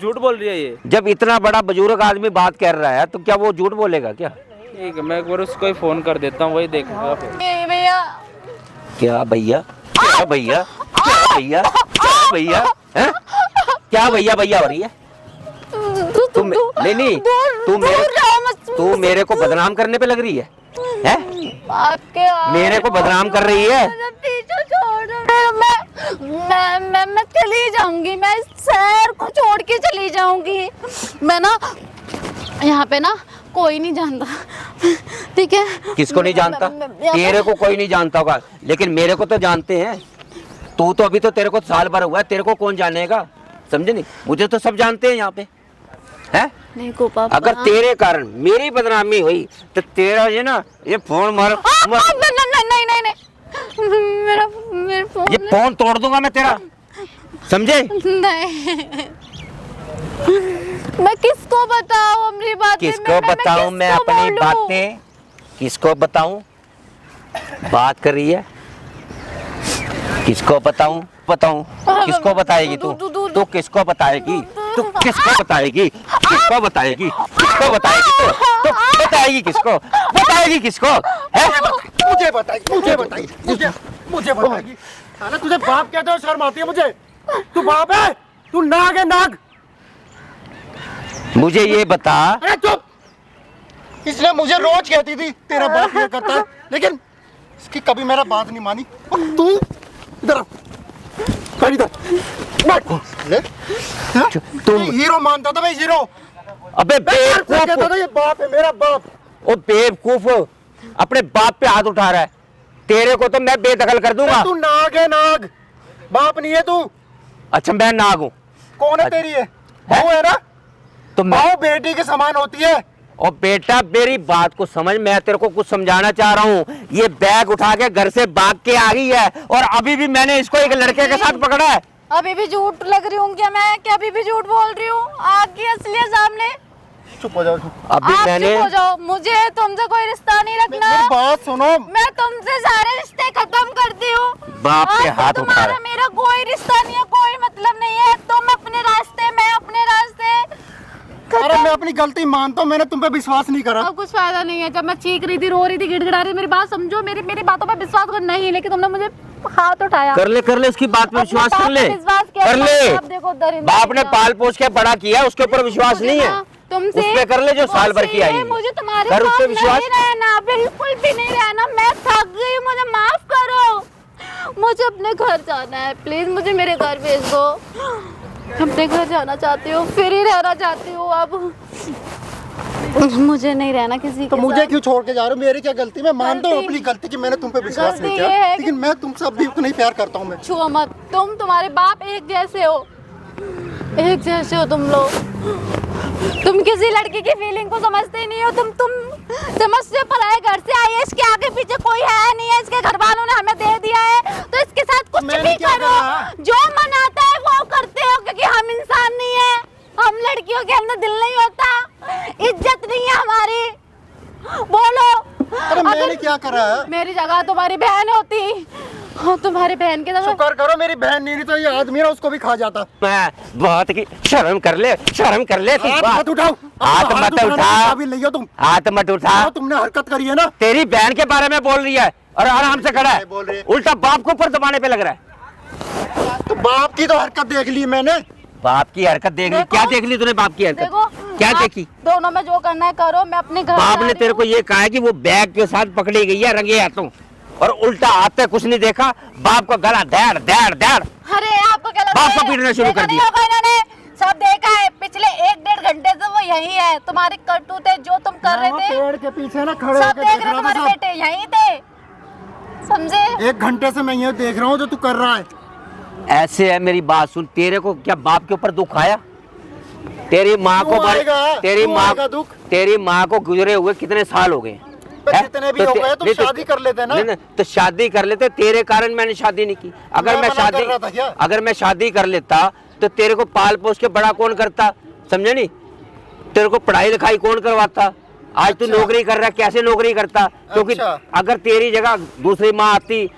झूठ बोल रही है ये। जब इतना बड़ा बुजुर्ग आदमी बात कर रहा है तो क्या वो झूठ बोलेगा क्या? ठीक है, मैं एक बार उसको ही फोन कर देता हूँ, वही देखूंगा फिर। ये भैया क्या भैया, क्या भैया, क्या भैया, क्या भैया, हैं? क्या भैया भैया हो रही है? तुम नहीं तू मेरे को बदनाम करने पे लग रही है, हैं? आपके मेरे को बदनाम कर रही है। मुझे पीछे छोड़ दो। मैं चली जाऊंगी, मैं इस शहर को छोड़ के चली जाऊंगी। मैं ना यहाँ पे ना कोई नहीं जानता, ठीक है? किसको नहीं जानता? तेरे को कोई नहीं जानता होगा, लेकिन मेरे को तो जानते हैं। तू तो अभी तो, तेरे को साल भर हुआ है, तेरे को कौन जानेगा, समझे नहीं? मुझे तो सब जानते हैं यहाँ पे, है? देखो पापा, अगर तेरे कारण मेरी बदनामी हुई तो तेरा ये ना, ये फोन मार, नहीं मेरा फोन ये फोन तोड़ दूंगा मैं तेरा, समझे? नहीं। मैं किसको बताऊं अपनी बातें? किसको बताऊं मैं किसको अपनी बोलूं? बातें? किसको बताऊं? बात कर रही है, किसको बताऊं? किसको बताएगी तू? तू किसको बताएगी? तू किसको बताएगी? किसको बताएगी? किसको बताएगी? तू बताएगी किसको? बताएगी किसको? है? मुझे बताइए, मुझे बताइए। साला तुझे बाप कहते हो, शर्म आती है मुझे? तू बाप है? तू नाग है, नाग। मुझे ये बता। अरे चुप! इसलिए मुझे रोज कहती थी तेरा बाप ये करता है, लेकिन इसकी कभी मेरा बात नहीं मानी। और तू इधर आ, बैठ इधर, बैठ। ले, हाँ? तुम ये हीरो मानता था मैं, हीरो। अबे कहता बेवकूफ, था ये बाप है, मेरा बाप। ओ बेवकूफ, अपने बाप पे हाथ उठा रहा है। तेरे को तो मैं बेदखल कर दूंगा। तू नाग है, नाग। बाप नहीं है तू। अच्छा मैं नाग हूँ? कौन है तेरी? है वो है ना? तो मैं, माँ बेटी के समान होती है। और बेटा मेरी बात को समझ, मैं तेरे को कुछ समझाना चाह रहा हूँ। ये बैग उठा के घर से भाग के आ गई है, और अभी भी मैंने इसको एक लड़के के साथ पकड़ा है। अभी भी झूठ लग रही हूँ क्या मैं? क्या अभी भी झूठ बोल रही हूँ आपकी असलियत सामने? चुप हो जाओ। अभी आप मैंने, चुप हो जाओ, मुझे तुमसे कोई रिश्ता नहीं रखना। मेरी बात सुनो। मैं तुमसे सारे रिश्ते खत्म करती हूँ। बाप पे आज से हाथ उठा तुम्हारा रहा है। मेरा कोई रिश्ता नहीं है, कोई मतलब नहीं है। तुम अपने रास्ते, मैं अपने रास्ते। अरे मैं अपनी गलती मानता हूँ, मैंने तुम पे विश्वास नहीं करा। अब कुछ फायदा नहीं है। जब मैं चीख रही थी, रो रही थी, गिड़गिड़ा रही थी, मेरी बात समझो, मेरी बातों पर विश्वास कर। नहीं, लेकिन तुमने मुझे हाथ उठाया। कर ले उसकी बात पे अपने विश्वास बाप कर ले, पे विश्वास किया, कर ले। बाप देखो दरिंदा बाप ने किया। पाल पोस के बड़ा किया, उसके ऊपर विश्वास नहीं है। तुमसे उस पे कर ले जो साल भर की आई है। मुझे तुम्हारे कर उस पे साथ विश्वास। नहीं रहना, बिल्कुल भी नहीं रहना। मैं थक गई, मुझे माफ करो। मुझे अपने घर जाना है, प्लीज मुझे मेरे घर भेज दो। अपने घर जाना चाहती हूँ, फिर ही रहना चाहती हूँ। अब मुझे नहीं रहना किसी तो के मुझे साथ। क्यों छोड़ के जा रहे हो? मेरी क्या गलती? मैं मानता हूँ गलती- अपनी गलती कि मैंने तुम पे विश्वास गलती नहीं ये किया, है कि- लेकिन मैं तुमसे अब भी उतना ही प्यार करता हूँ। मैं छुओ मत, तुम्हारे बाप एक जैसे हो, एक जैसे हो तुम लोग। तुम किसी लड़की की फीलिंग को समझते ही नहीं हो। तुम समझते हो पराए घर से आई है, इसके आगे पीछे कोई है नहीं है, इसके घर वालों ने हमें दे दिया है, तो इसके साथ कुछ मैंने भी क्या करो, करा? जो मन आता है वो करते हो, क्योंकि हम इंसान नहीं है। हम लड़कियों के अंदर दिल नहीं होता, इज्जत नहीं है हमारी। बोलो। अरे मैंने क्या करा है? मेरी जगह तुम्हारी बहन होती, हाँ, तुम्हारी बहन के साथ शुक्र करो मेरी बहन नहीं तो ये आदमी ना उसको भी खा जाता। मैं बहुत की शर्म कर ले तू हाथ मत उठाओ, हाथ मत उठा, अभी लियो तुम, हाथ मत उठा। तुमने हरकत करी है ना। तेरी बहन के बारे में बोल रही है और आराम से खड़ा है, बोल रही है। उल्टा बाप को ऊपर दबाने पे लग रहा है। तो बाप की तो हरकत देख ली मैंने। बाप की हरकत देख ली? क्या देख ली तूने बाप की हरकत? देखो, क्या आप देखी? दोनों में जो करना है करो, मैं अपने घर बाप जा ने रही तेरे हूँ। को ये कहा है कि वो बैग के साथ पकड़ी गई है रंगे हाथों, और उल्टा हाथ पे कुछ नहीं देखा, बाप का गला दौड़ दौड़ दौड़ अरे आपको क्या लगता बाप है? को पीटना शुरू देखा कर नहीं दिया। होगा इन्होंने, सब देखा है। पिछले 1-1.5 घंटे से वो यही है। तुम्हारी करतूतें जो तुम कर रहे थे, पेड़ के पीछे ना खड़े सब होकर देख देख रहे रहा तुम्हारे था बेटे यहीं थे, समझे? सब। 1 घंटे से मैं ये देख रहा हूँ जो तू कर रहा है। ऐसे है। मेरी बात सुन, तेरे को क्या बाप के ऊपर दुख आया? तेरी माँ को क्यों आएगा? क्यों आएगा दुख? तेरी माँ को गुजरे हुए कितने साल हो गए? पर जितने भी हो गए तुम शादी कर लेते ना। नहीं, तो शादी कर लेते। तेरे कारण मैंने शादी नहीं की। अगर मैं मना कर रहा था क्या? अगर मैं शादी कर लेता तो तेरे को पाल पोस के बड़ा कौन करता, समझे नहीं? तेरे को पढ़ाई लिखाई कौन करवाता? आज तू नौकरी कर रहा है, कैसे नौकरी करता? क्योंकि अच्छा। अगर तेरी जगह दूसरी माँ आती,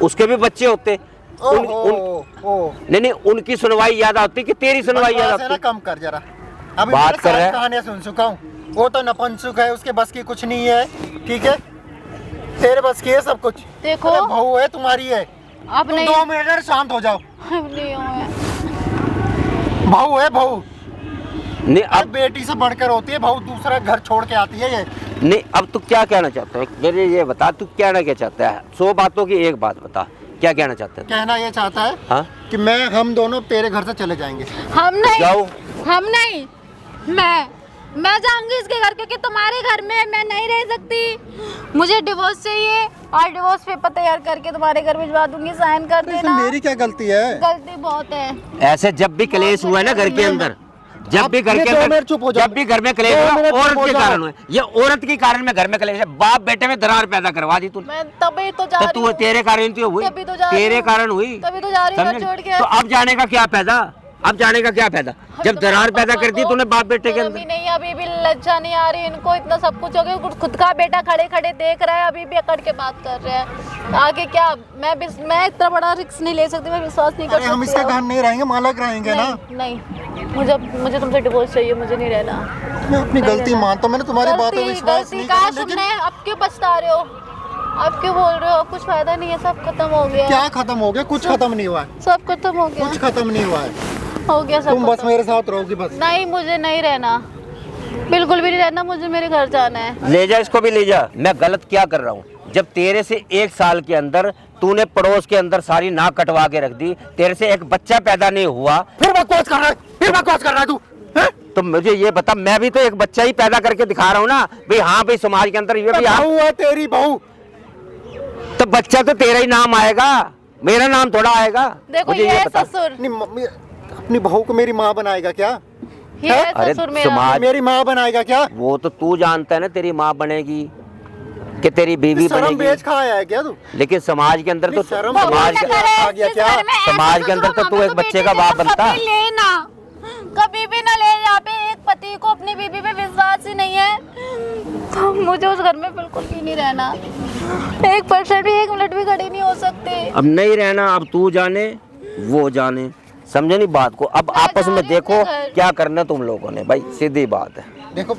उसके भी बच्चे होते। नहीं, उनकी सुनवाई ज्यादा होती कि तेरी सुनवाई ज्यादा ना होती? कम कर जरा। अभी बात मैंने कर रहा सारी है। कहानियां सुन चुका हूँ। वो तो नपुंसक है, उसके बस की कुछ नहीं है, ठीक है? तेरे बस की है सब कुछ। देखो, अरे बहू है तुम्हारी है, अब तुम नहीं, 2 मिनट में शांत हो जाओ। अब नहीं हुआ। बहू है बहू, नहीं अब अब बेटी से बढ़कर होती है बहू, दूसरा घर छोड़ के आती है ये। नहीं, अब तू क्या कहना चाहता है? मेरे ये बता, तू कहना क्या चाहता है? 100 बातों की एक बात बता, क्या कहना चाहता है? कहना ये चाहता है हाँ, कि हम दोनों तेरे घर से चले जाएंगे। हम नहीं, जाओ। हम नहीं, मैं जाऊंगी इसके घर, क्योंकि तुम्हारे घर में मैं नहीं रह सकती। मुझे डिवोर्स चाहिए और डिवोर्स पेपर तैयार करके तुम्हारे घर भिजवा दूंगी, साइन कर देना। मेरी क्या गलती है? गलती बहुत है। ऐसे जब भी कलेश हुआ है ना घर के अंदर, जब भी घर आप के ये 2 मिनट अंदर, चुप हो जाओ। जब भी घर में कलेश 2 हुआ, मिनट चुप औरत हो के जाओ। कारण हुआ। ये औरत के कारण में घर में कलेश है। बाप बेटे में दरार पैदा करवा दी तूने। मैं तभी तो जा तो रही तू हूँ। तेरे कारण तो हुई, तभी तो जा रही तेरे हूँ। कारण हुई, तभी तो जा रही हूँ घर समझे? छोड़ के। तो अब जाने का क्या फायदा? अब जाने का क्या फायदा जब दरार पैदा कर दी तूने बाप बेटे के अभी अंदर? नहीं, अभी भी लज्जा नहीं आ रही इनको। इतना सब कुछ हो गया, खुद का बेटा खड़े खड़े देख रहा है, अभी भी अकड़ के बात कर रहे हैं। आगे क्या? मैं इतना बड़ा रिस्क नहीं ले सकती, मैं विश्वास नहीं कर अरे सकती। हम इसके घर नहीं रहेंगे, मालक रहेंगे ना। नहीं, मुझे तुमसे डिवोर्स चाहिए, मुझे नहीं रहना। मैं अपनी गलती मानता हूँ, मैंने तुम्हारी बातों पे विश्वास गलती नहीं कहा किया, लेकिन तुमने? अब क्यों पछता रहे हो? अब क्यों बोल रहे हो? कुछ फायदा नहीं है, सब खत्म हो गया। क्या खत्म हो गया? कुछ खत्म नहीं हुआ है, सब खत्म हो गया, कुछ खत्म नहीं हुआ है। हो गया सब तुम बस खत्म। मेरे साथ रहोगी बस। नहीं, मुझे नहीं रहना, बिल्कुल भी नहीं रहना। मुझे मेरे घर जाना है। ले जा इसको भी ले जा। मैं गलत क्या कर रहा हूँ? जब तेरे से 1 साल के अंदर तूने पड़ोस के अंदर सारी नाक कटवा के रख दी, तेरे से एक बच्चा पैदा नहीं हुआ, फिर बकवास कर रहा है, फिर बकवास कर रहा है तू, हैं? तो मुझे ये बता, मैं भी तो एक बच्चा ही पैदा करके दिखा रहा हूँ ना भाई। हाँ भाई, समाज के अंदर ये भी हाँ, बहू है तेरी बहू। तो बच्चा तो तेरा ही नाम आएगा, मेरा नाम थोड़ा आएगा। देखो, मुझे ये है बता। ससुर, अपनी मम्मी, अपनी बहू को मेरी माँ बनाएगा क्या? ये है अरे ससुर मेरा। समाज, मेरी माँ बनाएगा क्या? वो तो तू जानता है ना, तेरी माँ बनेगी कि तेरी बीवी शर्म बनेगी, बेच खा आया है क्या तू? लेकिन समाज के अंदर तो शर्म बहू समाज क्या के करे? आ गया इस क्या? घर में ऐसा समाज के ससुर अंदर तो तू मामा एक को बच्चे बेटे का बाप देखो, बनता। कभी लेना, कभी भी ना ले। यहाँ पे एक पति को अपनी बीवी पे विश्वास ही नहीं है, तो मुझे उस घर में बिल्कुल भी नहीं रहना। 1% भी, 1 मिनट भी खड़ी नहीं हो सकती। अब नहीं रहना, अब तू जाने वो जाने, समझे नहीं बात को? अब मैं आपस जा में रही हूँ देखो अपने घर। क्या करना तुम लोगों ने भाई, सीधी बात है। देखो,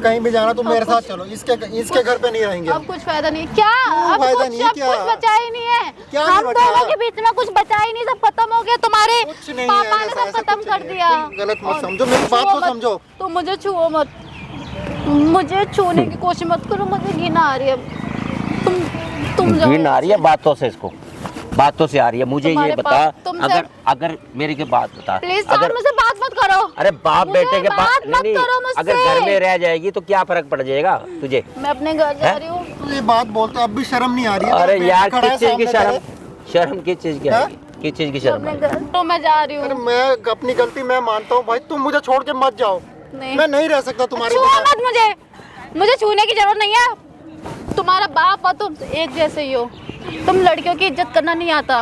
कहीं भी जाना तुम मेरे साथ चलो, इसके घर पे नहीं रहेंगे। अब कुछ फायदा नहीं क्या? अब फायदा कुछ, नहीं है अब क्या? कुछ बचा ही नहीं है। क्या हम नहीं बचा? दोनों के बीच में कुछ बचा ही नहीं, सब खत्म हो गया। तुम्हारे कुछ नहीं है, पापा ने ऐसा सब खत्म कुछ कर नहीं है। दिया। तुम गलत मत और समझो, मेरी बात छुओ को मत, समझो। तुम मुझे छुओ मत, मुझे छूने की कोशिश मत करो, मुझे घिन आ रही है। तुम जाओ। घिन आ रही है बातों से, इसको बातों से आ रही है। मुझे ये तुम्हारे बता, पास- तुमसे- अगर मेरी की बात बता, प्लीज अगर मुझे बात मत करो। अरे बाप मुझे बेटे के बात पास मत करो मुझसे। अगर घर में रह जाएगी तो क्या फर्क पड़ जाएगा तुझे? मैं अपने घर जा हैं? रही हूँ। तू ये बात बोलते अब भी शर्म नहीं आ रही है? अरे तेरा यार, बेटा खड़ा है किस चीज की सामने शर्म? तेरे। शर्म किस चीज की हैं? आएगी? किस चीज की शर्म अपने आएगी? घर तो मैं जा रही अरे हूँ। मैं अपनी गलती मैं मानता हूँ भाई, तुम मुझे छोड़ के मत जाओ। नहीं, मैं नहीं रह सकता तुम्हारे छुओ बिना। मत मुझे छूने की जरूरत नहीं है। तुम्हारा बाप और तुम एक जैसे ही हो। तुम लड़कियों की इज्जत करना नहीं आता।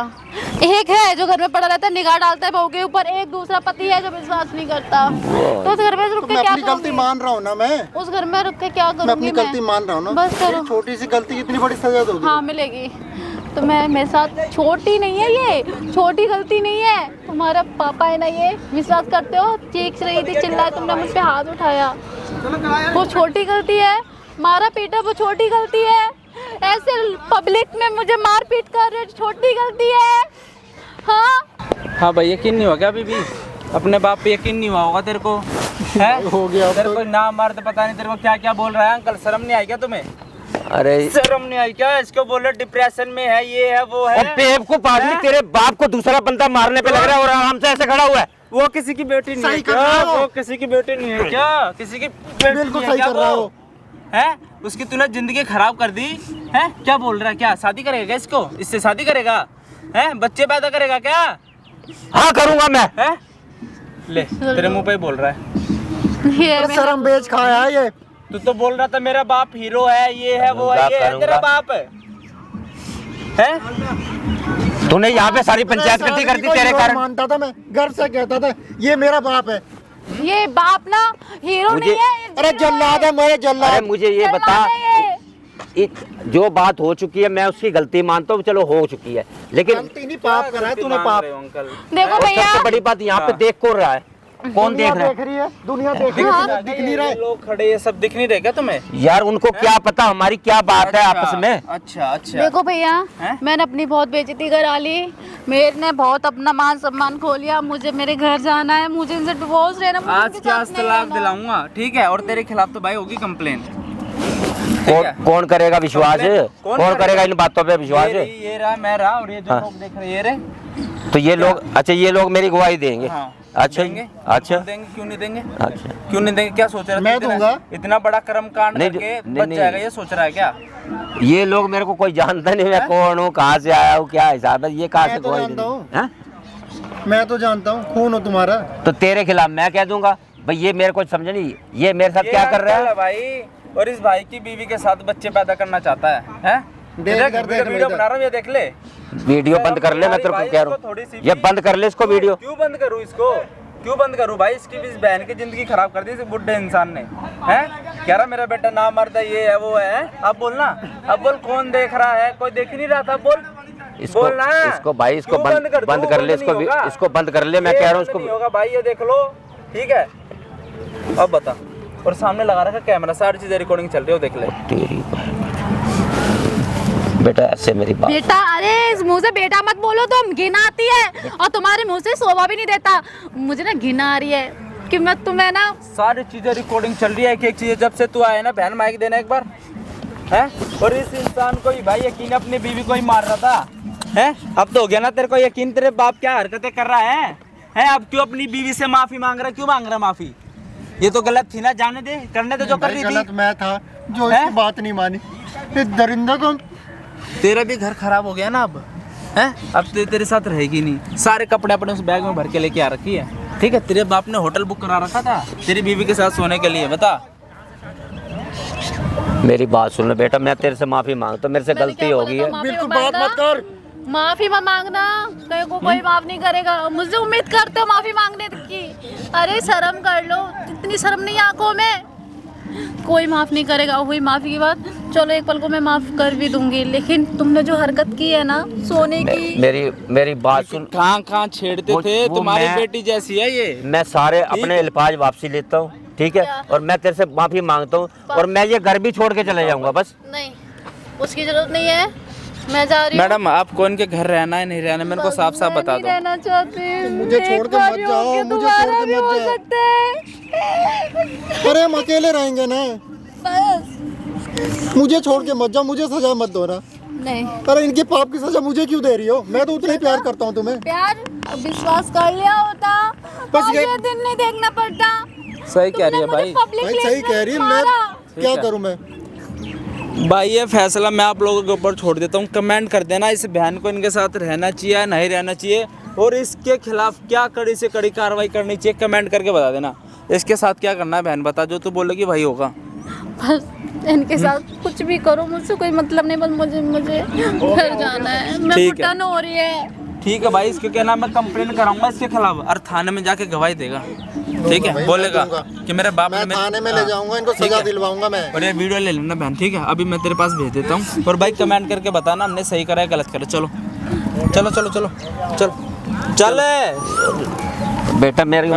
एक है जो घर में पड़ा रहता है, निगाह डालता है बहू के ऊपर, एक दूसरा पति है जो विश्वास नहीं करता। तो उस घर में रुक तो के मैं क्या अपनी गलती करूंगी? मान रहा हूँ ना, मैं उस घर में रुक के क्या अपनी करूंगी गलती मान रहा हूँ ना। बस करो। मेरी छोटी सी गलती की इतनी बड़ी सजा दोगी? हाँ, मिलेगी। तो मैं मेरे साथ छोटी नहीं है, ये छोटी गलती नहीं है। तुम्हारा पापा है ना, ये विश्वास करते हो? चीख रही थी, चिल्लाए, तुमने मुझ पे हाथ उठाया, वो छोटी गलती है? मारा पीटा वो छोटी गलती है? ऐसे पब्लिक में मुझे मार पीट कर रहे हो, छोटी गलती है? हाँ भाई, यकीन नहीं हुआ क्या अभी भी? अपने बाप पे यकीन नहीं हुआ होगा तेरे को, है? हो गया तेरे को नाम मार तो पता नहीं तेरे को क्या क्या बोल रहा है। अंकल शर्म नहीं आई क्या तुम्हें? अरे शर्म नहीं आई क्या? इसको बोलो डिप्रेशन में है, ये है वो है। बेवकूफ आदमी, तेरे बाप को दूसरा बंदा मारने पे लग रहा है और आराम से ऐसे खड़ा हुआ है। वो किसी की बेटी नहीं है सही कर क्या? रहा हो। वो किसी की बेटी नहीं है क्या? किसी की बेटी बिल्कुल है सही क्या कर रहा वो? हो। है? उसकी तूने जिंदगी खराब कर दी है? क्या बोल रहा है? क्या शादी करेगा इसको? इससे शादी करेगा? है? बच्चे पैदा करेगा क्या? हाँ करूंगा मैं। है? ले, तेरे मुंह पे ही बोल रहा है। ये अरे शर्म बेच खाया है ये। तू तो बोल रहा था मेरा बाप हीरो है, ये है वो है, ये है तेरा बाप है? तूने यहाँ पे सारी पंचायत इकट्ठी कर दी तेरे कारण। मानता था मैं, घर से कहता था ये मेरा बाप है। ये बाप ना हीरो मुझे- नहीं है, ये अरे जल्लाद है, मेरे अरे जल्लाद। मुझे ये जल्लाद बता, है ये। जो बात हो चुकी है मैं उसकी गलती मानता हूँ, चलो हो चुकी है, लेकिन गलती नहीं, पाप करा है तूने, पाप। अंकल देखो और भैया, सबसे बड़ी बात यहाँ पे देख कौन रहा है? कौन देख रहा है? देख रही है, दुनिया देख रही है, तुझे दिख नहीं रहा है। लोग खड़े ये सब दिख नहीं रहे क्या तुम्हें? यार उनको क्या पता हमारी क्या बात है आपस में। अच्छा अच्छा। देखो भैया, हैं? मैंने अपनी बहुत बेइज्जती करा ली, मेरे ने बहुत अपना मान सम्मान खो लिया। मुझे मेरे घर जाना है, मुझे इनसे डिवोर्स लेना, मुझे आज इनके क्या साथ नहीं तलाक रहना। दिलाऊंगा, ठीक है? और तेरे खिलाफ तो भाई होगी कंप्लेन। कौन करेगा विश्वास? कौन करेगा इन बातों पे विश्वास? ये रहा, मैं रहा, और ये जो हाँ। लोग देख रहे हैं, ये रहे। तो ये लोग, अच्छा ये लोग मेरी गवाही देंगे? हाँ। अच्छा देंगे? अच्छा देंगे, क्यों नहीं देंगे? अच्छा। क्यों नहीं देंगे? क्या सोच रहा है? मैं इतना- दूंगा। इतना बड़ा कर्म कांड नहीं, करके नहीं, बच नहीं। जाएगा, ये सोच रहा है क्या? ये लोग मेरे को कोई जानता नहीं, मैं कौन हूँ, कहाँ से आया हूँ, क्या हिसाब है, ये कहाँ से मैं तो गवाही जानता हूँ। देंगे? हाँ? मैं तो जानता हूँ, खून हो तुम्हारा। तो तेरे खिलाफ मैं कह दूंगा भाई ये मेरे को समझ नहीं, ये मेरे साथ ये क्या कर रहा अंकल है? भाई, और इस भाई की बीवी के साथ बच्चे पैदा करना चाहता है, हैं? देख इधर इधर, देख लो वीडियो इधर। बना रहा हूँ, ये देख ले। वीडियो बंद कर ले, मैं तेरे को कह रहा हूँ, ये बंद कर ले इसको वीडियो। क्यों बंद करूँ इसको? क्यों बंद करूँ भाई? इसकी भी इस बहन की जिंदगी खराब कर दी इस बुढ़े इंसान ने, हैं? कह रहा मेरा बेटा ना मरता, ये है वो है। अब बोलना, अब बोल, कौन देख रहा है? कोई देख ही नहीं रहा था, बोल। इसको बोलना। इसको भाई इसको क्यों बंद बंद कर ले, इसको इसको बंद कर ले, मैं कह रहा हूँ इसको। नहीं होगा भाई, ये देख लो, ठीक है? अब बता। और सामने लगा रखा कैमरा, सारी चीजें रिकॉर्डिंग चल रही हो, देख ले। तेरी बेटा ऐसे मेरी बात। बेटा, अरे इस मुंह से बेटा मत बोलो, तुम घिन आती है, और तुम्हारे मुंह से शोभा भी नहीं देता। मुझे ना घिन आ रही है कि मैं तुम्हें ना, सारी चीजें रिकॉर्डिंग चल रही है, एक एक चीज। जब से तू आया ना, बहन माइक देना एक बार, है? और इस इंसान को ही भाई यकीन अपनी बीवी को ही मार रहा था, है? अब तो हो गया ना तेरे को यकीन, तेरे बाप क्या हरकतें कर रहा है? अब क्यों अपनी बीवी से माफी मांग रहा है? क्यों मांग रहा है माफी? ये तो गलत थी ना, जाने दे, करने दे जो कर रही गलत थी। मैं था जो हैं? इसकी बात नहीं मानी। इस दरिंदा को तेरा भी घर खराब हो गया ना अब, है? अब तेरे साथ रहेगी नहीं। सारे कपड़े अपने उस बैग में भर के लेके आ रखी है, ठीक है? तेरे बाप ने होटल बुक करा रखा था तेरी बीवी के साथ सोने के लिए, बता। मेरी बात सुन बेटा, मैं तेरे से माफी मांगता हूँ, मेरे से मैंने गलती क्या हो बोला गई था, है। माफी बिल्कुल मत बात मांगना। मत कर। माफी मत मांगना, कहीं को कोई माफ नहीं करेगा। मुझसे उम्मीद करते हो माफी मांगने की? अरे शर्म कर लो, इतनी शर्म नहीं आंखों में। कोई माफ नहीं करेगा। हुई माफी की बात, चलो एक पल को मैं माफ कर भी दूंगी, लेकिन तुमने जो हरकत की है ना सोने की, मेरी बात सुन। कहाँ छेड़ते थे? वो तुम्हारी मैं- बेटी जैसी है ये। मैं सारे अपने अल्फाज वापसी लेता हूँ, ठीक है? और मैं तेरे से माफी मांगता हूँ, और मैं ये घर भी छोड़ के चले जाऊंगा बस। नहीं उसकी जरूरत नहीं है, मैं जा रही हूँ। मैडम, आपको इनके घर रहना है नहीं रहना, मेरे को साफ साफ बता मैं दो। नहीं रहना चाहती, मुझे छोड़ के मत जाओ, मुझे छोड़ के मत जाओ। सकते हैं अरे हम अकेले रहेंगे ना, बस। मुझे छोड़ के मत जाओ, मुझे सजा मत दो ना। नहीं अरे इनके पाप की सजा मुझे क्यों दे रही हो? मैं तो उतना ही प्यार करता हूँ तुम्हें। प्यार विश्वास कर लिया होता, बस और ये- ये दिन नहीं देखना पड़ता। सही कह रही है भाई। भाई सही कह रही है, मैं क्या करूँ मैं? भाई ये फैसला मैं आप लोगों के ऊपर छोड़ देता हूँ। कमेंट कर देना इस बहन को इनके साथ रहना चाहिए या नहीं रहना चाहिए, और इसके खिलाफ क्या कड़ी से कड़ी कार्रवाई करनी चाहिए, कमेंट करके बता देना। इसके साथ क्या करना है बहन बता, जो तू बोलेगी वही होगा। बस इनके साथ कुछ भी करो, मुझसे कोई मतलब नहीं, बस मुझे घर जाना है। मैं ठीक है। घुटन हो रही है। ठीक है भाई, इसके क्या नाम, मैं कंप्लेन कराऊंगा इसके खिलाफ और थाने में जाके गवाही देगा। ठीक है, भाई, बोलेगा मैं दूंगा। कि मेरे बाप मैं ने थाने में ले जाऊंगा, इनको ठीक सजा है। दिलवाऊंगा मैं। और ये वीडियो ले लेना बहन, ठीक है, अभी मैं तेरे पास भेज देता हूँ। और भाई कमेंट करके बताना हमने सही करा है गलत करा। चलो चलो चलो चलो चल चल बेटा मेरी